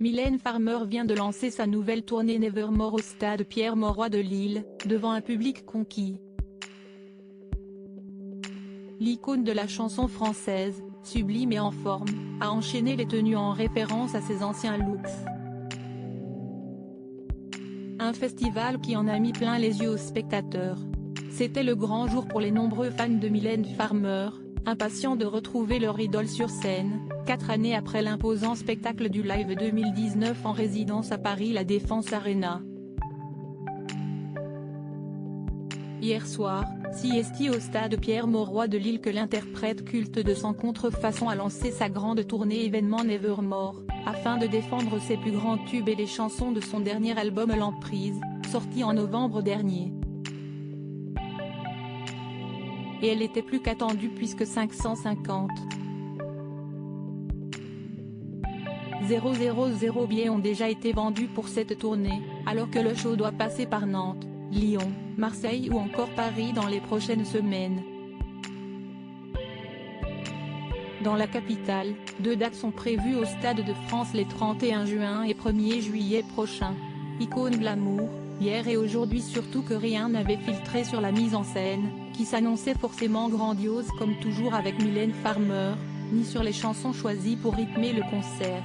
Mylène Farmer vient de lancer sa nouvelle tournée Nevermore au stade Pierre-Mauroy de Lille, devant un public conquis. L'icône de la chanson française, sublime et en forme, a enchaîné les tenues en référence à ses anciens looks. Un festival qui en a mis plein les yeux aux spectateurs. C'était le grand jour pour les nombreux fans de Mylène Farmer, impatients de retrouver leur idole sur scène, 4 années après l'imposant spectacle du Live 2019 en résidence à Paris La Défense Arena. Hier soir, c'est au stade Pierre-Mauroy de Lille que l'interprète culte de Sans Contrefaçon a lancé sa grande tournée événement Nevermore, afin de défendre ses plus grands tubes et les chansons de son dernier album L'Emprise, sorti en novembre dernier. Et elle était plus qu'attendue puisque 550 000 billets ont déjà été vendus pour cette tournée, alors que le show doit passer par Nantes, Lyon, Marseille ou encore Paris dans les prochaines semaines. Dans la capitale, 2 dates sont prévues au Stade de France les 31 juin et 1er juillet prochains. Icône glamour, hier et aujourd'hui surtout que rien n'avait filtré sur la mise en scène, qui s'annonçait forcément grandiose comme toujours avec Mylène Farmer, ni sur les chansons choisies pour rythmer le concert.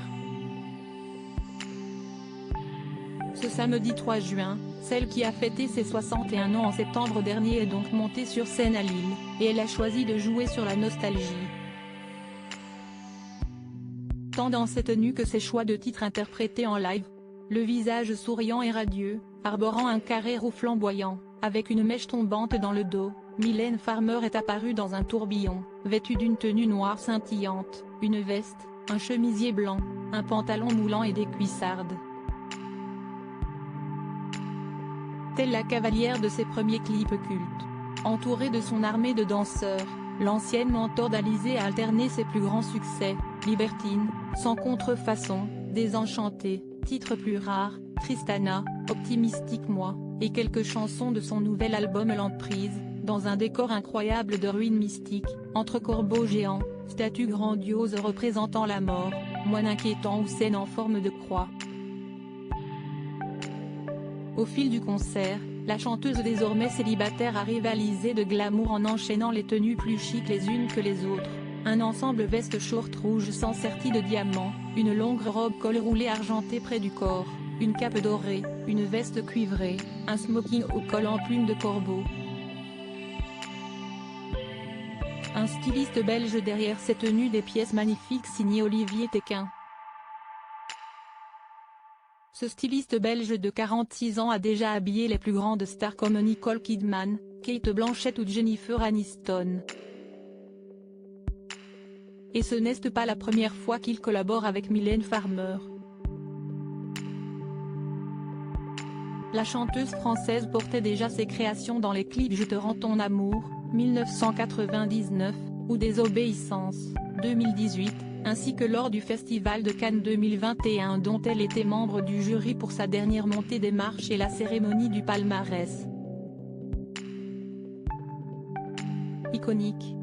Ce samedi 3 juin, celle qui a fêté ses 61 ans en septembre dernier est donc montée sur scène à Lille, et elle a choisi de jouer sur la nostalgie. Tant dans ses tenues que ses choix de titres interprétés en live. Le visage souriant et radieux, arborant un carré roux flamboyant, avec une mèche tombante dans le dos, Mylène Farmer est apparue dans un tourbillon, vêtue d'une tenue noire scintillante, une veste, un chemisier blanc, un pantalon moulant et des cuissardes. Telle la cavalière de ses premiers clips cultes. Entourée de son armée de danseurs, l'ancienne mentor d'Alizée a alterné ses plus grands succès, Libertine, Sans Contrefaçon, Désenchantée, titres plus rares, Tristana, Optimistique Moi, et quelques chansons de son nouvel album L'Emprise, dans un décor incroyable de ruines mystiques, entre corbeaux géants, statues grandioses représentant la mort, moine inquiétant ou scène en forme de croix. Au fil du concert, la chanteuse désormais célibataire a rivalisé de glamour en enchaînant les tenues plus chics les unes que les autres. Un ensemble veste short rouge sans sertie de diamants, une longue robe col roulé argenté près du corps, une cape dorée, une veste cuivrée, un smoking au col en plume de corbeau. Un styliste belge derrière ces tenues, des pièces magnifiques signées Olivier Téquin. Ce styliste belge de 46 ans a déjà habillé les plus grandes stars comme Nicole Kidman, Kate Blanchett ou Jennifer Aniston. Et ce n'est pas la première fois qu'il collabore avec Mylène Farmer. La chanteuse française portait déjà ses créations dans les clips Je te rends ton amour, 1999, ou Désobéissance, 2018, ainsi que lors du Festival de Cannes 2021 dont elle était membre du jury pour sa dernière montée des marches et la cérémonie du palmarès. Iconique.